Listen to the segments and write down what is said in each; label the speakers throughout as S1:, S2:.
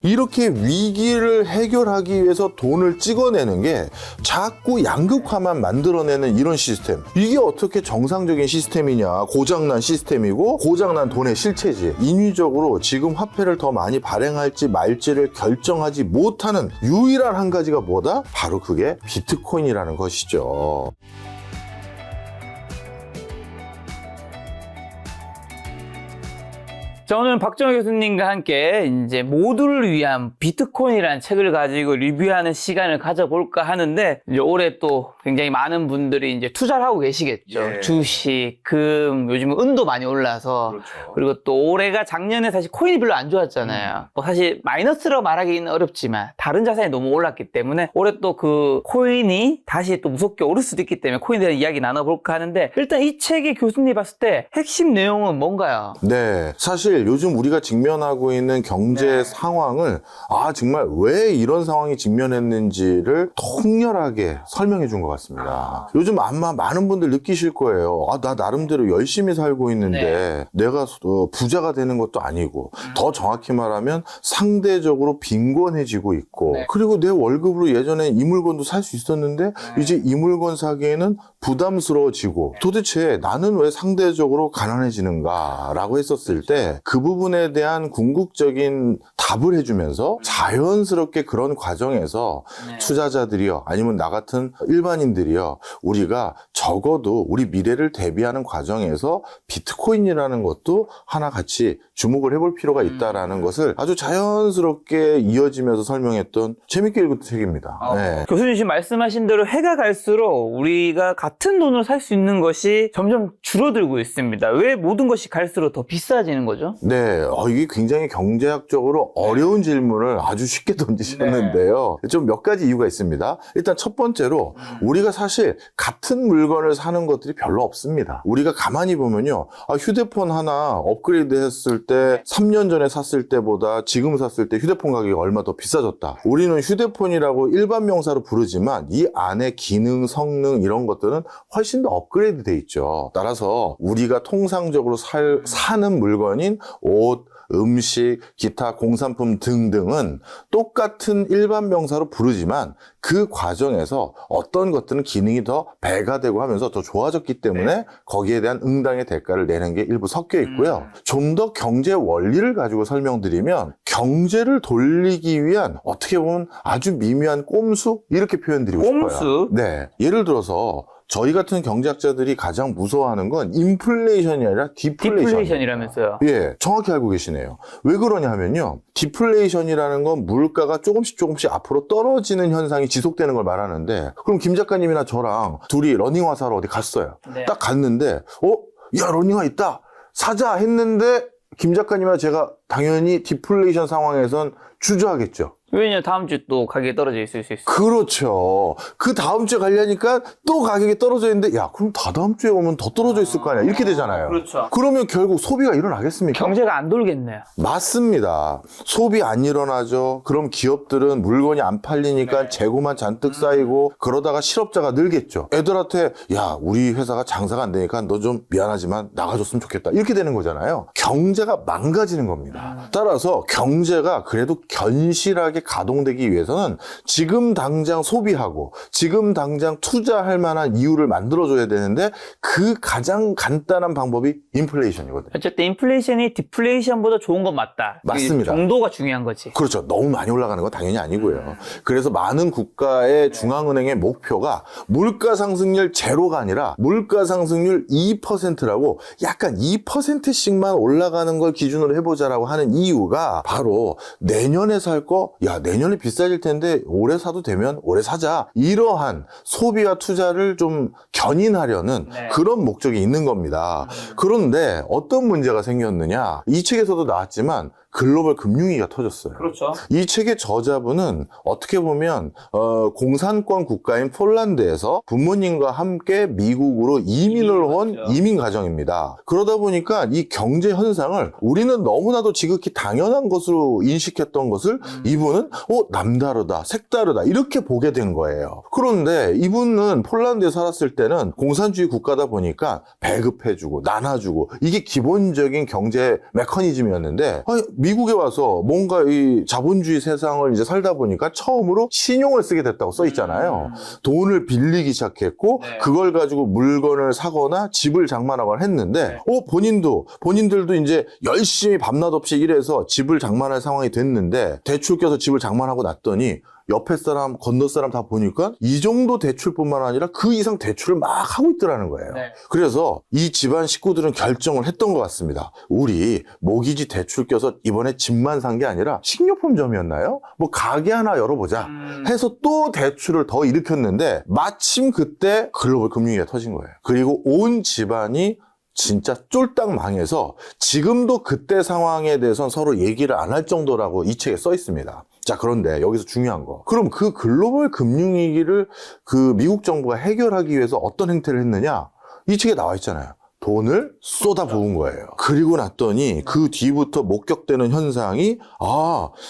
S1: 이렇게 위기를 해결하기 위해서 돈을 찍어내는 게 자꾸 양극화만 만들어내는 이런 시스템. 이게 어떻게 정상적인 시스템이냐. 고장난 시스템이고 고장난 돈의 실체지. 인위적으로 지금 화폐를 더 많이 발행할지 말지를 결정하지 못하는 유일한 한 가지가 뭐다? 바로 그게 비트코인이라는 것이죠.
S2: 자, 오늘 박정호 교수님과 함께 이제 모두를 위한 비트코인이라는 책을 가지고 리뷰하는 시간을 가져볼까 하는데, 이제 올해 또 굉장히 많은 분들이 이제 투자를 하고 계시겠죠.
S1: 예.
S2: 주식, 금, 요즘은 은도 많이 올라서.
S1: 그렇죠.
S2: 그리고 또 올해가 작년에 사실 코인이 별로 안 좋았잖아요. 뭐 사실 마이너스라고 말하기는 어렵지만 다른 자산이 너무 올랐기 때문에 올해 또 그 코인이 다시 또 무섭게 오를 수도 있기 때문에 코인에 대한 이야기 나눠볼까 하는데, 일단 이 책이 교수님이 봤을 때 핵심 내용은 뭔가요?
S1: 네, 사실 요즘 우리가 직면하고 있는 경제 상황을 정말 왜 이런 상황이 직면했는지를 통렬하게 설명해 준 것 같습니다. 요즘 아마 많은 분들 느끼실 거예요. 나 나름대로 열심히 살고 있는데 내가 부자가 되는 것도 아니고 더 정확히 말하면 상대적으로 빈곤해지고 있고 그리고 내 월급으로 예전에 이 물건도 살 수 있었는데 이제 이 물건 사기에는 부담스러워지고 도대체 나는 왜 상대적으로 가난해지는가 라고 했었을 때 그 부분에 대한 궁극적인 답을 해주면서 자연스럽게 그런 과정에서 투자자들이요 아니면 나 같은 일반인들이요 우리가 적어도 우리 미래를 대비하는 과정에서 비트코인이라는 것도 하나 같이 주목을 해볼 필요가 있다라는 것을 아주 자연스럽게 이어지면서 설명했던 재밌게 읽은 책입니다. 네.
S2: 교수님 지금 말씀하신 대로 해가 갈수록 우리가 같은 돈으로 살 수 있는 것이 점점 줄어들고 있습니다. 왜 모든 것이 갈수록 더 비싸지는 거죠?
S1: 네, 이게 굉장히 경제학적으로 어려운 질문을 아주 쉽게 던지셨는데요. 좀 몇 가지 이유가 있습니다. 일단 첫 번째로 우리가 사실 같은 물건을 사는 것들이 별로 없습니다. 우리가 가만히 보면요. 휴대폰 하나 업그레이드 했을 때 3년 전에 샀을 때보다 지금 샀을 때 휴대폰 가격이 얼마 더 비싸졌다. 우리는 휴대폰이라고 일반 명사로 부르지만 이 안에 기능, 성능 이런 것들은 훨씬 더 업그레이드 돼 있죠. 따라서 우리가 통상적으로 사는 물건인 옷, 음식, 기타 공산품 등등은 똑같은 일반 명사로 부르지만 그 과정에서 어떤 것들은 기능이 더 배가 되고 하면서 더 좋아졌기 때문에 거기에 대한 응당의 대가를 내는 게 일부 섞여 있고요. 좀 더 경제 원리를 가지고 설명드리면 경제를 돌리기 위한 어떻게 보면 아주 미미한 꼼수? 이렇게 표현드리고 싶어요.
S2: 꼼수?
S1: 네. 예를 들어서 저희 같은 경제학자들이 가장 무서워하는 건 인플레이션이 아니라
S2: 디플레이션이라면서요.
S1: 예, 정확히 알고 계시네요. 왜 그러냐 하면요. 디플레이션이라는 건 물가가 조금씩 앞으로 떨어지는 현상이 지속되는 걸 말하는데, 그럼 김 작가님이나 저랑 둘이 러닝화 사러 어디 갔어요.
S2: 네.
S1: 딱 갔는데 야 러닝화 있다 사자 했는데 김 작가님이나 제가 당연히 디플레이션 상황에선 주저하겠죠.
S2: 왜냐면 다음 주 또 가격이 떨어져 있을 수 있어요.
S1: 그렇죠. 그 다음 주에 가려니까 또 가격이 떨어져 있는데 그럼 다다음 주에 오면 더 떨어져 있을 거 아니야. 이렇게 되잖아요.
S2: 그렇죠.
S1: 그러면 결국 소비가 일어나겠습니까?
S2: 경제가 안 돌겠네요.
S1: 맞습니다. 소비 안 일어나죠. 그럼 기업들은 물건이 안 팔리니까 재고만 잔뜩 쌓이고 그러다가 실업자가 늘겠죠. 애들한테 우리 회사가 장사가 안 되니까 너 좀 미안하지만 나가줬으면 좋겠다. 이렇게 되는 거잖아요. 경제가 망가지는 겁니다. 따라서 경제가 그래도 견실하게 가동되기 위해서는 지금 당장 소비하고 지금 당장 투자할 만한 이유를 만들어줘야 되는데 그 가장 간단한 방법이 인플레이션이거든요.
S2: 어쨌든 인플레이션이 디플레이션보다 좋은 건 맞다.
S1: 맞습니다.
S2: 정도가 중요한 거지.
S1: 그렇죠. 너무 많이 올라가는 건 당연히 아니고요. 그래서 많은 국가의 중앙은행의 목표가 물가 상승률 제로가 아니라 물가 상승률 2%라고 약간 2%씩만 올라가는 걸 기준으로 해보자라고 하는 이유가 바로 내년에 살 거 내년에 비싸질 텐데 올해 사도 되면 올해 사자. 이러한 소비와 투자를 좀 견인하려는 그런 목적이 있는 겁니다. 그런데 어떤 문제가 생겼느냐. 이 책에서도 나왔지만 글로벌 금융위기가 터졌어요.
S2: 그렇죠.
S1: 이 책의 저자분은 어떻게 보면 공산권 국가인 폴란드에서 부모님과 함께 미국으로 이민을 온 이민 가정입니다. 그러다 보니까 이 경제 현상을 우리는 너무나도 지극히 당연한 것으로 인식했던 것을 이분은 남다르다, 색다르다 이렇게 보게 된 거예요. 그런데 이분은 폴란드에 살았을 때는 공산주의 국가다 보니까 배급해주고 나눠주고 이게 기본적인 경제 메커니즘이었는데 미국에 와서 뭔가 이 자본주의 세상을 이제 살다 보니까 처음으로 신용을 쓰게 됐다고 써 있잖아요. 돈을 빌리기 시작했고
S2: 네.
S1: 그걸 가지고 물건을 사거나 집을 장만하거나 했는데 본인들도 이제 열심히 밤낮 없이 일해서 집을 장만할 상황이 됐는데 대출 껴서 집을 장만하고 났더니 옆에 사람, 건너 사람 다 보니까 이 정도 대출뿐만 아니라 그 이상 대출을 막 하고 있더라는 거예요.
S2: 네.
S1: 그래서 이 집안 식구들은 결정을 했던 것 같습니다. 우리 모기지 대출 껴서 이번에 집만 산 게 아니라 식료품점이었나요? 뭐 가게 하나 열어보자 해서 또 대출을 더 일으켰는데 마침 그때 글로벌 금융위기가 터진 거예요. 그리고 온 집안이 진짜 쫄딱 망해서 지금도 그때 상황에 대해서는 서로 얘기를 안 할 정도라고 이 책에 써 있습니다. 자, 그런데 여기서 중요한 거. 그럼 그 글로벌 금융위기를 그 미국 정부가 해결하기 위해서 어떤 행태를 했느냐? 이 책에 나와 있잖아요. 돈을 쏟아부은 거예요. 그리고 났더니 그 뒤부터 목격되는 현상이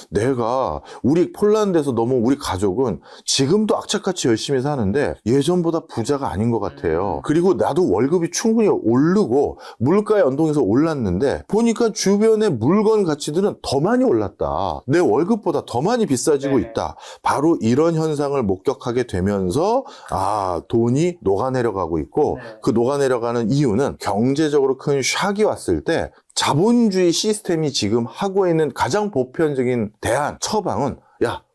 S1: 내가 우리 폴란드에서 너무 우리 가족은 지금도 악착같이 열심히 사는데 예전보다 부자가 아닌 것 같아요. 그리고 나도 월급이 충분히 오르고 물가에 연동해서 올랐는데 보니까 주변의 물건 가치들은 더 많이 올랐다. 내 월급보다 더 많이 비싸지고 있다. 바로 이런 현상을 목격하게 되면서 돈이 녹아내려가고 있고 그 녹아내려가는 이유는 경제적으로 큰 샥이 왔을 때 자본주의 시스템이 지금 하고 있는 가장 보편적인 대안, 처방은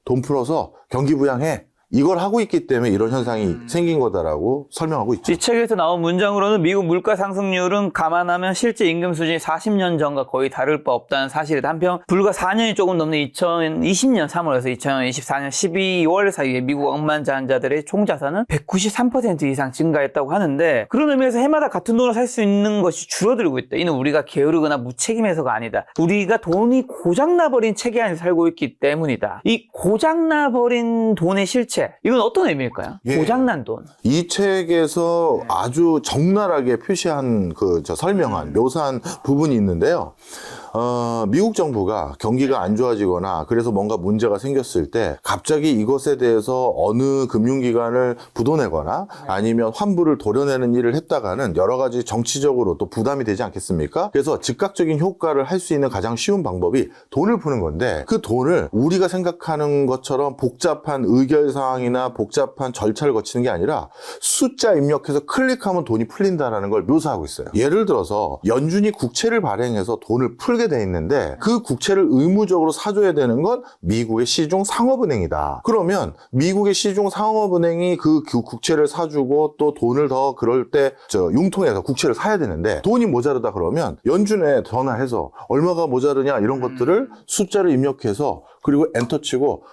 S1: 돈 풀어서 경기 부양해. 이걸 하고 있기 때문에 이런 현상이 생긴 거다라고 설명하고 있죠.
S2: 이 책에서 나온 문장으로는 미국 물가 상승률은 감안하면 실제 임금 수준이 40년 전과 거의 다를 바 없다는 사실이다. 한편 불과 4년이 조금 넘는 2020년 3월에서 2024년 12월 사이에 미국 억만자 환자들의 총자산은 193% 이상 증가했다고 하는데 그런 의미에서 해마다 같은 돈을 살 수 있는 것이 줄어들고 있다. 이는 우리가 게으르거나 무책임해서가 아니다. 우리가 돈이 고장나버린 체계 안에 살고 있기 때문이다. 이 고장나버린 돈의 실체, 이건 어떤 의미일까요? 고장난 돈.
S1: 이 책에서 아주 적나라하게 표시한 설명한 묘사한 부분이 있는데요. 미국 정부가 경기가 안 좋아지거나 그래서 뭔가 문제가 생겼을 때 갑자기 이것에 대해서 어느 금융기관을 부도내거나 아니면 환부를 도려내는 일을 했다가는 여러 가지 정치적으로 또 부담이 되지 않겠습니까? 그래서 즉각적인 효과를 할 수 있는 가장 쉬운 방법이 돈을 푸는 건데 그 돈을 우리가 생각하는 것처럼 복잡한 의결사항이나 복잡한 절차를 거치는 게 아니라 숫자 입력해서 클릭하면 돈이 풀린다는 걸 묘사하고 있어요. 예를 들어서 연준이 국채를 발행해서 돈을 풀게 돼 있는데 그 국채를 의무적으로 사줘야 되는 건 미국의 시중 상업은행이다. 그러면 미국의 시중 상업은행이 그 국채를 사주고 또 돈을 더 그럴 때 융통해서 국채를 사야 되는데 돈이 모자르다 그러면 연준에 전화해서 얼마가 모자르냐 이런 것들을 숫자를 입력해서 그리고 엔터 치고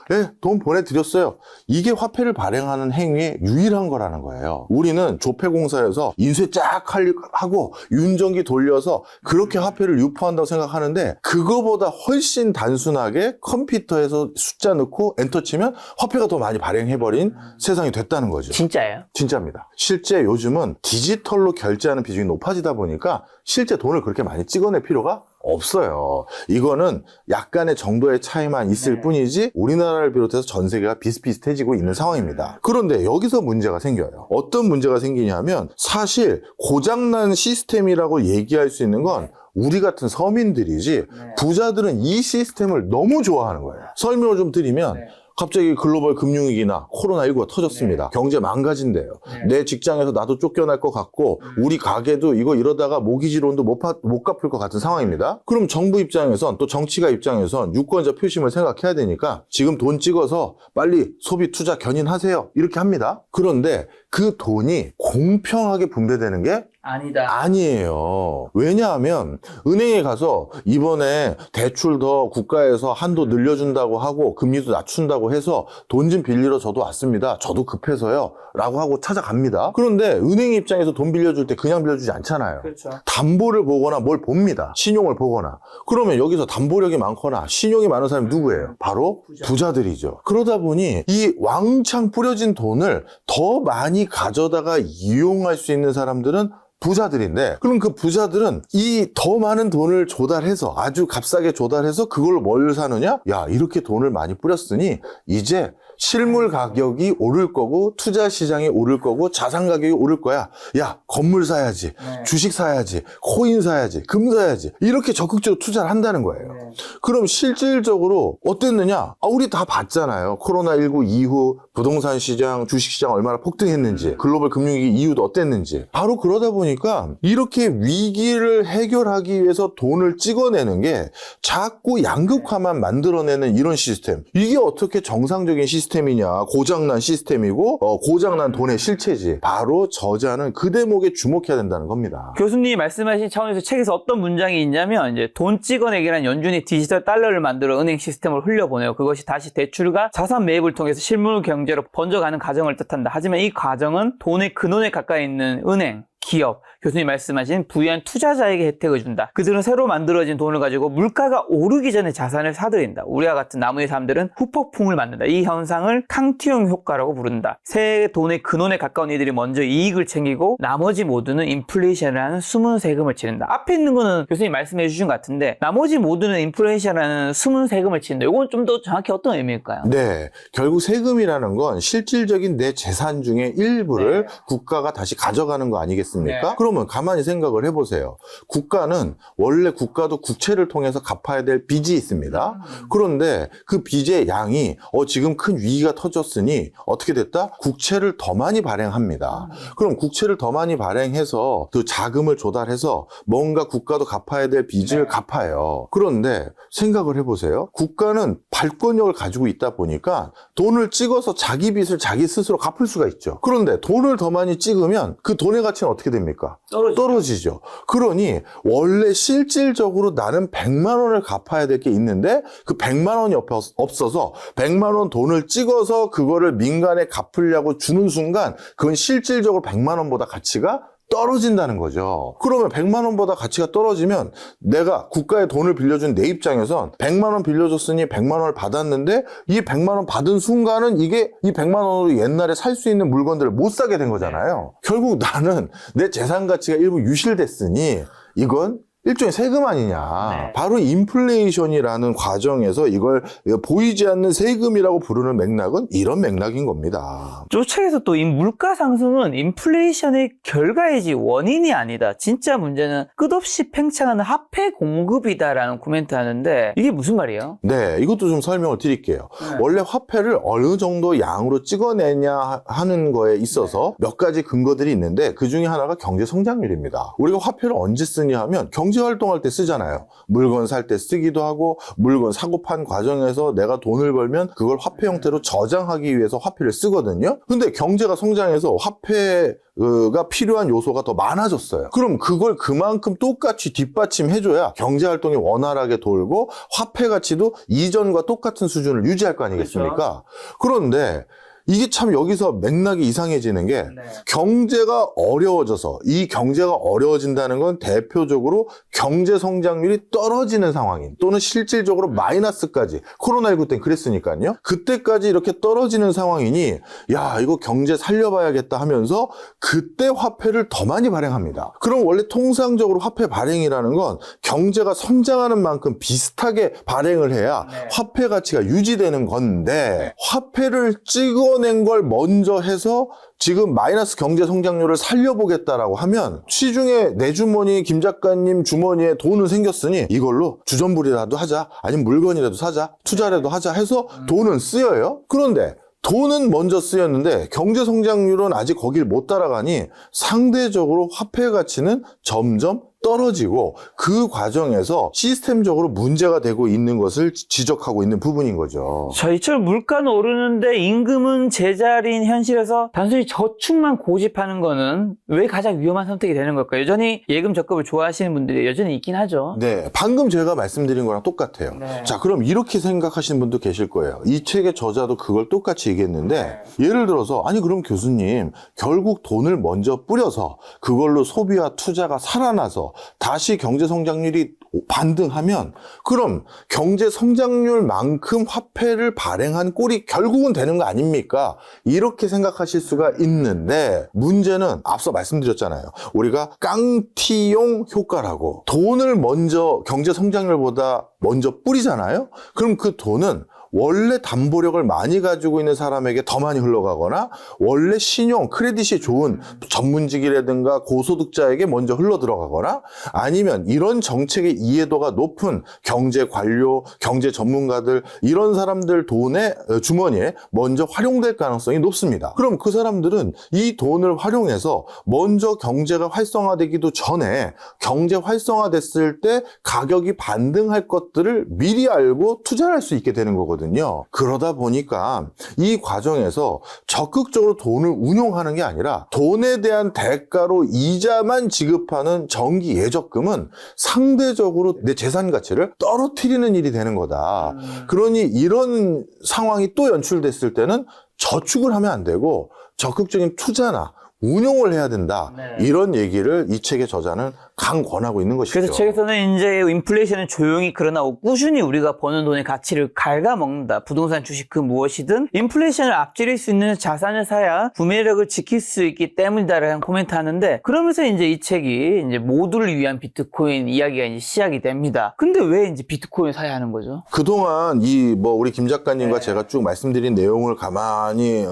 S1: 돈 보내드렸어요. 이게 화폐를 발행하는 행위의 유일한 거라는 거예요. 우리는 조폐공사에서 인쇄 쫙 하고 윤정기 돌려서 그렇게 화폐를 유포한다고 생각하는데 그거보다 훨씬 단순하게 컴퓨터에서 숫자 넣고 엔터 치면 화폐가 더 많이 발행해버린 세상이 됐다는 거죠.
S2: 진짜예요?
S1: 진짜입니다. 실제 요즘은 디지털로 결제하는 비중이 높아지다 보니까 실제 돈을 그렇게 많이 찍어낼 필요가 없어요. 이거는 약간의 정도의 차이만 있을 뿐이지 우리나라를 비롯해서 전 세계가 비슷비슷해지고 있는 상황입니다. 그런데 여기서 문제가 생겨요. 어떤 문제가 생기냐면 사실 고장난 시스템이라고 얘기할 수 있는 건 우리 같은 서민들이지 부자들은 이 시스템을 너무 좋아하는 거예요. 설명을 좀 드리면 갑자기 글로벌 금융위기나 코로나19가 터졌습니다. 경제 망가진대요. 내 직장에서 나도 쫓겨날 것 같고 우리 가게도 이러다가 모기지론도 못 갚을 것 같은 상황입니다. 그럼 정부 입장에선 또 정치가 입장에선 유권자 표심을 생각해야 되니까 지금 돈 찍어서 빨리 소비 투자 견인하세요. 이렇게 합니다. 그런데 그 돈이 공평하게 분배되는 게 아니에요. 왜냐하면 은행에 가서 이번에 대출 더 국가에서 한도 늘려준다고 하고 금리도 낮춘다고 해서 돈 좀 빌리러 저도 왔습니다. 저도 급해서요. 라고 하고 찾아갑니다. 그런데 은행 입장에서 돈 빌려줄 때 그냥 빌려주지 않잖아요.
S2: 그렇죠.
S1: 담보를 보거나 뭘 봅니다. 신용을 보거나. 그러면 여기서 담보력이 많거나 신용이 많은 사람이 누구예요? 바로 부자들이죠. 그러다 보니 이 왕창 뿌려진 돈을 더 많이 가져다가 이용할 수 있는 사람들은 부자들인데, 그럼 그 부자들은 이 더 많은 돈을 조달해서, 아주 값싸게 조달해서 그걸 뭘 사느냐? 야, 이렇게 돈을 많이 뿌렸으니 이제 실물 가격이 오를 거고 투자 시장이 오를 거고 자산 가격이 오를 거야. 야, 건물 사야지, 주식 사야지, 코인 사야지, 금 사야지, 이렇게 적극적으로 투자를 한다는 거예요. 그럼 실질적으로 어땠느냐? 우리 다 봤잖아요. 코로나19 이후 부동산 시장, 주식 시장 얼마나 폭등했는지, 글로벌 금융위기 이후도 어땠는지. 바로 그러다 보니까 이렇게 위기를 해결하기 위해서 돈을 찍어내는 게 자꾸 양극화만 만들어내는 이런 시스템. 이게 어떻게 정상적인 시스템이냐? 고장난 시스템이고 고장난 돈의 실체지. 바로 저자는 그 대목에 주목해야 된다는 겁니다.
S2: 교수님이 말씀하신 차원에서 책에서 어떤 문장이 있냐면 이제 돈 찍어내기란 연준이 디지털 달러를 만들어 은행 시스템을 흘려보내요. 그것이 다시 대출과 자산 매입을 통해서 실물 경제로 번져가는 과정을 뜻한다. 하지만 이 과정은 돈의 근원에 가까이 있는 은행, 기업, 교수님 말씀하신 부유한 투자자에게 혜택을 준다. 그들은 새로 만들어진 돈을 가지고 물가가 오르기 전에 자산을 사들인다. 우리와 같은 나머지 사람들은 후폭풍을 만든다. 이 현상을 캉티용 효과라고 부른다. 새 돈의 근원에 가까운 이들이 먼저 이익을 챙기고 나머지 모두는 인플레이션이라는 숨은 세금을 치른다. 앞에 있는 거는 교수님 말씀해 주신 것 같은데 나머지 모두는 인플레이션이라는 숨은 세금을 치른다. 이건 좀 더 정확히 어떤 의미일까요?
S1: 네, 결국 세금이라는 건 실질적인 내 재산 중에 일부를 국가가 다시 가져가는 거 아니겠습니까?
S2: 네.
S1: 그러면 가만히 생각을 해보세요. 국가는 원래 국가도 국채를 통해서 갚아야 될 빚이 있습니다. 그런데 그 빚의 양이 지금 큰 위기가 터졌으니 어떻게 됐다? 국채를 더 많이 발행합니다. 그럼 국채를 더 많이 발행해서 그 자금을 조달해서 뭔가 국가도 갚아야 될 빚을 갚아요. 그런데 생각을 해보세요. 국가는 발권력을 가지고 있다 보니까 돈을 찍어서 자기 빚을 자기 스스로 갚을 수가 있죠. 그런데 돈을 더 많이 찍으면 그 돈의 가치는 어떻게 됩니까? 떨어지죠. 그러니 원래 실질적으로 나는 100만 원을 갚아야 될 게 있는데 그 100만 원이 없어서 100만 원 돈을 찍어서 그거를 민간에 갚으려고 주는 순간 그건 실질적으로 100만 원보다 가치가 떨어진다는 거죠. 그러면 100만 원보다 가치가 떨어지면 내가 국가에 돈을 빌려준 내 입장에선 100만 원 빌려줬으니 100만 원을 받았는데 이 100만 원 받은 순간은 이게 이 100만 원으로 옛날에 살 수 있는 물건들을 못 사게 된 거잖아요. 결국 나는 내 재산 가치가 일부 유실됐으니 이건 일종의 세금 아니냐. 바로 인플레이션이라는 과정에서 이걸 보이지 않는 세금이라고 부르는 맥락은 이런 맥락인 겁니다.
S2: 저 책에서 또 이 물가 상승은 인플레이션의 결과이지 원인이 아니다. 진짜 문제는 끝없이 팽창하는 화폐 공급이다라는 코멘트 하는데 이게 무슨 말이에요?
S1: 네, 이것도 좀 설명을 드릴게요. 원래 화폐를 어느 정도 양으로 찍어내냐 하는 거에 있어서 몇 가지 근거들이 있는데 그 중에 하나가 경제 성장률입니다. 우리가 화폐를 언제 쓰냐 하면 경제활동할 때 쓰잖아요. 물건 살 때 쓰기도 하고 물건 사고 판 과정에서 내가 돈을 벌면 그걸 화폐 형태로 저장하기 위해서 화폐를 쓰거든요. 근데 경제가 성장해서 화폐가 필요한 요소가 더 많아졌어요. 그럼 그걸 그만큼 똑같이 뒷받침해줘야 경제활동이 원활하게 돌고 화폐 가치도 이전과 똑같은 수준을 유지할 거 아니겠습니까? 그런데 이게 참 여기서 맥락이 이상해지는 게 경제가 어려워져서 이 경제가 어려워진다는 건 대표적으로 경제 성장률이 떨어지는 상황인 또는 실질적으로 마이너스까지 코로나19 때 그랬으니까요. 그때까지 이렇게 떨어지는 상황이니 야 이거 경제 살려봐야겠다 하면서 그때 화폐를 더 많이 발행합니다. 그럼 원래 통상적으로 화폐 발행이라는 건 경제가 성장하는 만큼 비슷하게 발행을 해야 화폐 가치가 유지되는 건데 화폐를 찍어낸 걸 먼저 해서 지금 마이너스 경제 성장률을 살려보겠다라고 하면 시중에 내 주머니 김 작가님 주머니에 돈은 생겼으니 이걸로 주전부리라도 하자 아니면 물건이라도 사자 투자라도 하자 해서 돈은 쓰여요. 그런데 돈은 먼저 쓰였는데 경제 성장률은 아직 거길 못 따라가니 상대적으로 화폐 가치는 점점 떨어지고 그 과정에서 시스템적으로 문제가 되고 있는 것을 지적하고 있는 부분인 거죠.
S2: 자, 이처럼 물가는 오르는데 임금은 제자리인 현실에서 단순히 저축만 고집하는 거는 왜 가장 위험한 선택이 되는 걸까요? 여전히 예금 적금을 좋아하시는 분들이 여전히 있긴 하죠.
S1: 네, 방금 제가 말씀드린 거랑 똑같아요. 자, 그럼 이렇게 생각하시는 분도 계실 거예요. 이 책의 저자도 그걸 똑같이 얘기했는데 예를 들어서 아니 그럼 교수님 결국 돈을 먼저 뿌려서 그걸로 소비와 투자가 살아나서 다시 경제 성장률이 반등하면 그럼 경제 성장률만큼 화폐를 발행한 꼴이 결국은 되는 거 아닙니까? 이렇게 생각하실 수가 있는데 문제는 앞서 말씀드렸잖아요. 우리가 깡티용 효과라고 돈을 먼저 경제 성장률보다 먼저 뿌리잖아요. 그럼 그 돈은 원래 담보력을 많이 가지고 있는 사람에게 더 많이 흘러가거나 원래 신용, 크레딧이 좋은 전문직이라든가 고소득자에게 먼저 흘러 들어가거나 아니면 이런 정책의 이해도가 높은 경제 관료, 경제 전문가들 이런 사람들 돈의 주머니에 먼저 활용될 가능성이 높습니다. 그럼 그 사람들은 이 돈을 활용해서 먼저 경제가 활성화되기도 전에 경제 활성화됐을 때 가격이 반등할 것들을 미리 알고 투자를 할 수 있게 되는 거거든요. 그러다 보니까 이 과정에서 적극적으로 돈을 운용하는 게 아니라 돈에 대한 대가로 이자만 지급하는 정기 예적금은 상대적으로 내 재산 가치를 떨어뜨리는 일이 되는 거다. 그러니 이런 상황이 또 연출됐을 때는 저축을 하면 안 되고 적극적인 투자나 운용을 해야 된다.
S2: 네.
S1: 이런 얘기를 이 책의 저자는 강권하고 있는 것이죠.
S2: 그래서 책에서는 이제 인플레이션은 조용히 그러나 꾸준히 우리가 버는 돈의 가치를 갉아먹는다. 부동산, 주식 그 무엇이든 인플레이션을 앞지를 수 있는 자산을 사야 구매력을 지킬 수 있기 때문이다라는 코멘트 하는데 그러면서 이제 이 책이 이제 모두를 위한 비트코인 이야기가 이제 시작이 됩니다. 근데 왜 이제 비트코인 사야 하는 거죠?
S1: 그동안 우리 김 작가님과 제가 쭉 말씀드린 내용을 가만히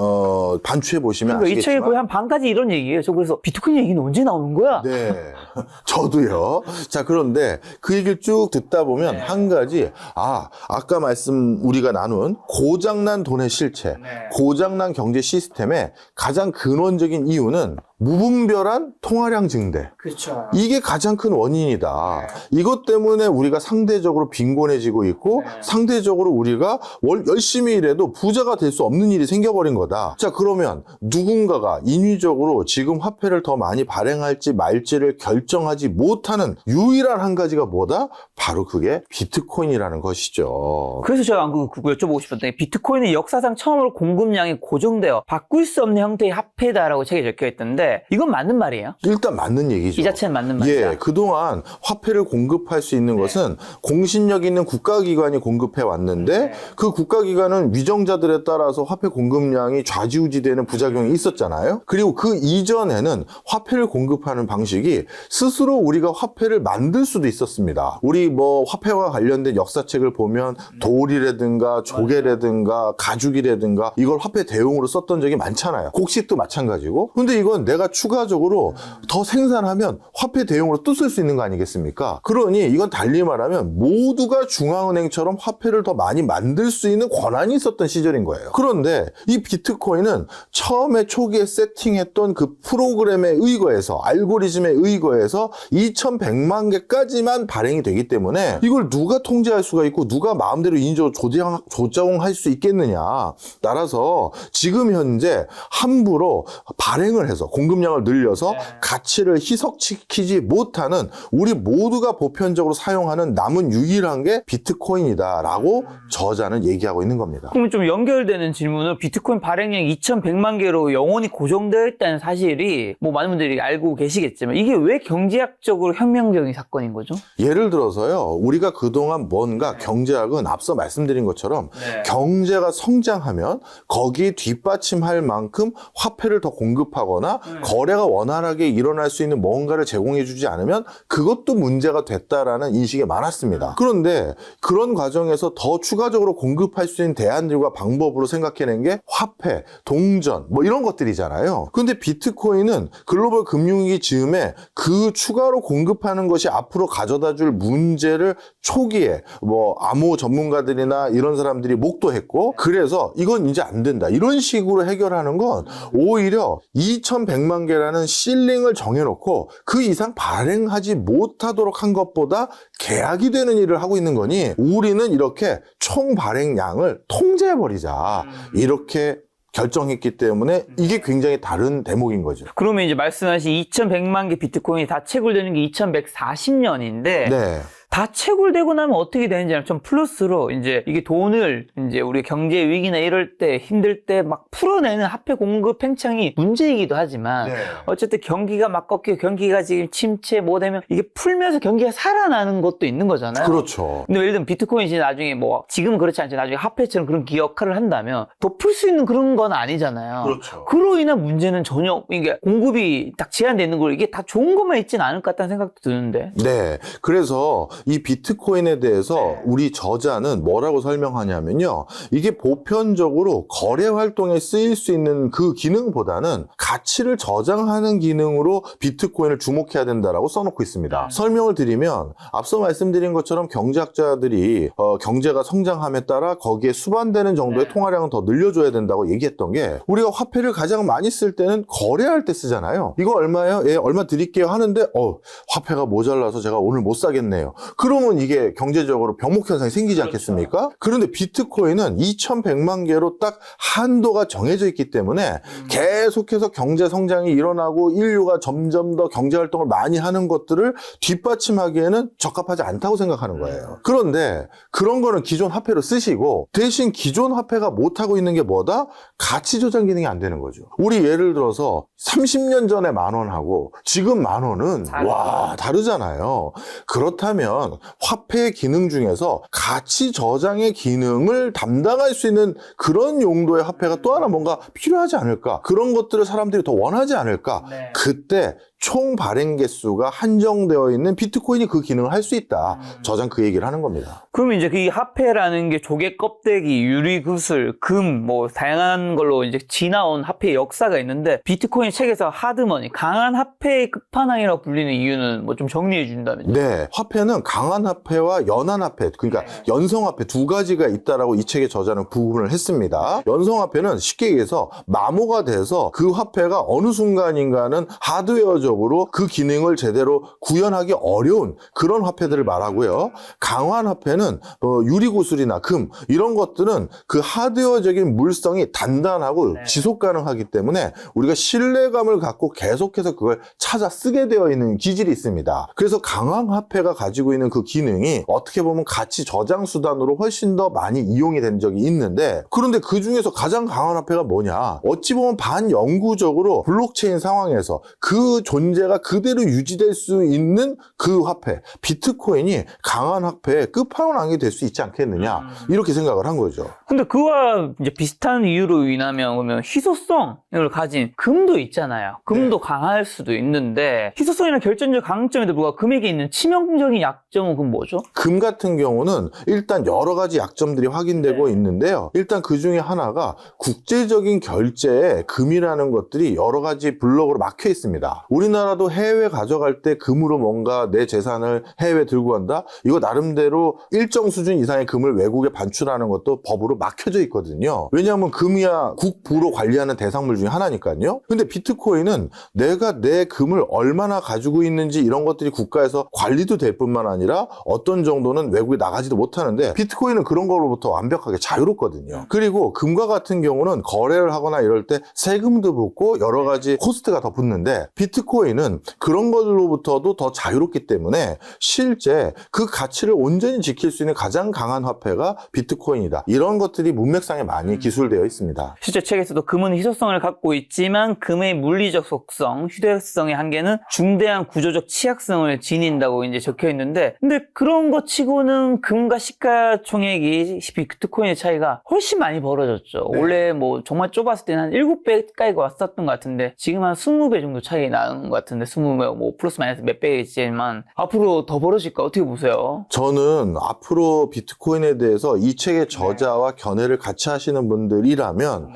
S1: 반추해 보시면
S2: 그러니까 이 책에
S1: 아시겠지만
S2: 거의 한 반까지 이런 얘기예요. 저 그래서 비트코인 얘기는 언제 나오는 거야?
S1: 네. 저도요. 자, 그런데 그 얘기를 쭉 듣다 보면 한 가지, 아까 우리가 나눈 고장난 돈의 실체, 고장난 경제 시스템의 가장 근원적인 이유는 무분별한 통화량 증대.
S2: 그렇죠.
S1: 이게 가장 큰 원인이다. 이것 때문에 우리가 상대적으로 빈곤해지고 있고 상대적으로 우리가 열심히 일해도 부자가 될 수 없는 일이 생겨버린 거다. 자, 그러면 누군가가 인위적으로 지금 화폐를 더 많이 발행할지 말지를 결정하지 못하는 유일한 한 가지가 뭐다? 바로 그게 비트코인이라는 것이죠.
S2: 그래서 제가 그거 여쭤보고 싶었던 게 비트코인은 역사상 처음으로 공급량이 고정되어 바꿀 수 없는 형태의 화폐다라고 책에 적혀 있던데 이건 맞는 말이에요?
S1: 일단 맞는 얘기죠.
S2: 이 자체는 맞는 말이다.
S1: 예, 그동안 화폐를 공급할 수 있는 것은 공신력 있는 국가기관이 공급해 왔는데 그 국가기관은 위정자들에 따라서 화폐 공급량이 좌지우지되는 부작용이 있었잖아요. 그리고 그 이전에는 화폐를 공급하는 방식이 스스로 우리가 화폐를 만들 수도 있었습니다. 우리 화폐와 관련된 역사책을 보면 돌이라든가 조개라든가 가죽이라든가 이걸 화폐 대용으로 썼던 적이 많잖아요. 곡식도 마찬가지고. 근데 이건 내가 추가적으로 더 생산하면 화폐 대용으로 또 쓸 수 있는 거 아니겠습니까? 그러니 이건 달리 말하면 모두가 중앙은행처럼 화폐를 더 많이 만들 수 있는 권한이 있었던 시절인 거예요. 그런데 이 비트코인은 처음에 초기에 세팅했던 그 프로그램에 의거해서 알고리즘에 의거해서 2100만 개까지만 발행이 되기 때문에 이걸 누가 통제할 수가 있고 누가 마음대로 인위적으로 조정할 수 있겠느냐. 따라서 지금 현재 함부로 발행을 해서 공급량을 늘려서 가치를 희석시키지 못하는 우리 모두가 보편적으로 사용하는 남은 유일한 게 비트코인이다라고 저자는 얘기하고 있는 겁니다.
S2: 그럼 좀 연결되는 질문은 비트코인 발행량 2100만 개로 영원히 고정되어 있다는 사실이 많은 분들이 알고 계시겠지만 이게 왜 경제학적으로 혁명적인 사건인 거죠?
S1: 예를 들어서요. 우리가 그동안 뭔가 경제학은 앞서 말씀드린 것처럼 경제가 성장하면 거기에 뒷받침할 만큼 화폐를 더 공급하거나 거래가 원활하게 일어날 수 있는 뭔가를 제공해 주지 않으면 그것도 문제가 됐다라는 인식이 많았습니다. 그런데 그런 과정에서 더 추가적으로 공급할 수 있는 대안들과 방법으로 생각해낸 게 화폐, 동전 이런 것들이잖아요. 그런데 비트코인은 글로벌 금융위기 즈음에 그 추가로 공급하는 것이 앞으로 가져다 줄 문제를 초기에 암호 전문가들이나 이런 사람들이 목도했고 그래서 이건 이제 안 된다. 이런 식으로 해결하는 건 오히려 2100만 개라는 실링을 정해놓고 그 이상 발행하지 못하도록 한 것보다 계약이 되는 일을 하고 있는 거니 우리는 이렇게 총 발행량을 통제해버리자. 이렇게 결정했기 때문에 이게 굉장히 다른 대목인 거죠.
S2: 그러면 이제 말씀하신 2100만 개 비트코인이 다 채굴되는 게 2140년인데
S1: 네.
S2: 다 채굴되고 나면 어떻게 되는지 좀 플러스로 이제 이게 돈을 이제 우리 경제 위기나 이럴 때 힘들 때 막 풀어내는 화폐 공급 팽창이 문제이기도 하지만 어쨌든 경기가 막 꺾이고 경기가 지금 침체 뭐 되면 이게 풀면서 경기가 살아나는 것도 있는 거잖아요.
S1: 그렇죠.
S2: 근데 예를 들면 비트코인이 나중에 뭐 지금은 그렇지 않지만 나중에 화폐처럼 그런 역할을 한다면 더 풀 수 있는 그런 건 아니잖아요.
S1: 그렇죠.
S2: 그로 인한 문제는 전혀 이게 공급이 딱 제한되어 있는 걸 이게 다 좋은 것만 있진 않을 것 같다는 생각도 드는데.
S1: 네. 그래서 이 비트코인에 대해서 우리 저자는 뭐라고 설명하냐면요. 이게 보편적으로 거래 활동에 쓰일 수 있는 그 기능보다는 가치를 저장하는 기능으로 비트코인을 주목해야 된다라고 써놓고 있습니다. 설명을 드리면 앞서 말씀드린 것처럼 경제학자들이 경제가 성장함에 따라 거기에 수반되는 정도의 통화량은 더 늘려줘야 된다고 얘기했던 게 우리가 화폐를 가장 많이 쓸 때는 거래할 때 쓰잖아요. 이거 얼마예요? 예, 얼마 드릴게요 하는데 화폐가 모자라서 제가 오늘 못 사겠네요. 그러면 이게 경제적으로 병목 현상이 생기지 않겠습니까? 그런데 비트코인은 2100만 개로 딱 한도가 정해져 있기 때문에 계속해서 경제 성장이 일어나고 인류가 점점 더 경제 활동을 많이 하는 것들을 뒷받침하기에는 적합하지 않다고 생각하는 거예요. 그런데 그런 거는 기존 화폐로 쓰시고 대신 기존 화폐가 못하고 있는 게 뭐다? 가치 저장 기능이 안 되는 거죠. 우리 예를 들어서 30년 전에 10,000원하고 지금 10,000원은 와 다르잖아요. 그렇다면 화폐의 기능 중에서 가치 저장의 기능을 담당할 수 있는 그런 용도의 화폐가 또 하나 뭔가 필요하지 않을까? 그런 것들을 사람들이 더 원하지 않을까? 그때 총 발행 개수가 한정되어 있는 비트코인이 그 기능을 할 수 있다. 저장 그 얘기를 하는 겁니다.
S2: 그럼 이제 그 화폐라는 게 조개 껍데기, 유리 구슬, 금, 뭐 다양한 걸로 이제 지나온 화폐의 역사가 있는데 비트코인 책에서 하드머니, 강한 화폐의 끝판왕이라고 불리는 이유는 뭐 좀 정리해 준다면요?
S1: 네, 화폐는 강한 화폐와 연한 화폐, 그러니까 연성 화폐 두 가지가 있다라고 이 책의 저자는 구분을 했습니다. 연성 화폐는 쉽게 얘기해서 마모가 돼서 그 화폐가 어느 순간인가는 하드웨어적으로 그 기능을 제대로 구현하기 어려운 그런 화폐들을 말하고요. 강한 화폐는 유리구슬이나 금 이런 것들은 그 하드웨어적인 물성이 단단하고 지속 가능하기 때문에 우리가 신뢰감을 갖고 계속해서 그걸 찾아 쓰게 되어 있는 기질이 있습니다. 그래서 강한 화폐가 가지고 있는 그 기능이 어떻게 보면 가치 저장 수단으로 훨씬 더 많이 이용이 된 적이 있는데 그런데 그 중에서 가장 강한 화폐가 뭐냐? 어찌 보면 반영구적으로 블록체인 상황에서 그 존재가 그대로 유지될 수 있는 그 화폐, 비트코인이 강한 화폐의 끝판왕이 될 수 있지 않겠느냐 이렇게 생각을 한 거죠.
S2: 근데 그와 이제 비슷한 이유로 인하면 그러면 희소성을 가진 금도 있잖아요. 금도 강할 수도 있는데 희소성이나 결정적 강점에도 불구하고 금에게 있는 치명적인 약점은 그건 뭐죠?
S1: 금 같은 경우는 일단 여러 가지 약점들이 확인되고 있는데요. 일단 그 중에 하나가 국제적인 결제에 금이라는 것들이 여러 가지 블록으로 막혀 있습니다. 우리나라도 해외 가져갈 때 금으로 뭔가 내 재산을 해외 들고 간다? 이거 나름대로 일정 수준 이상의 금을 외국에 반출하는 것도 법으로 막혀져 있거든요. 왜냐하면 금이야 국부로 관리하는 대상물 중에 하나니까요. 근데 비트코인은 내가 내 금을 얼마나 가지고 있는지 이런 것들이 국가에서 관리도 될 뿐만 아니라 어떤 정도는 외국에 나가지도 못하는데 비트코인은 그런 거로부터 완벽하게 자유롭거든요. 그리고 금과 같은 경우는 거래를 하거나 이럴 때 세금도 붙고 여러 가지 코스트가 더 붙는데 비트코인은 그런 걸로부터도 더 자유롭기 때문에 실제 그 가치를 온전히 지킬 수 있는 가장 강한 화폐가 비트코인이다. 이런 것들이 문맥상에 많이 기술되어 있습니다.
S2: 실제 책에서도 금은 희소성을 갖고 있지만 금의 물리적 속성, 휴대성의 한계는 중대한 구조적 취약성을 지닌다고 이제 적혀 있는데 근데 그런 것 치고는 금과 시가총액이 비트코인의 차이가 훨씬 많이 벌어졌죠. 원래 뭐 정말 좁았을 때는 한 7배까지 왔었던 것 같은데 지금 한 20배 정도 차이 나는 것 같은데 20배 뭐 플러스 마이너스 몇 배겠지만 앞으로 더 벌어질까 어떻게 보세요?
S1: 저는 앞으로 비트코인에 대해서 이 책의 저자와 견해를 같이 하시는 분들이라면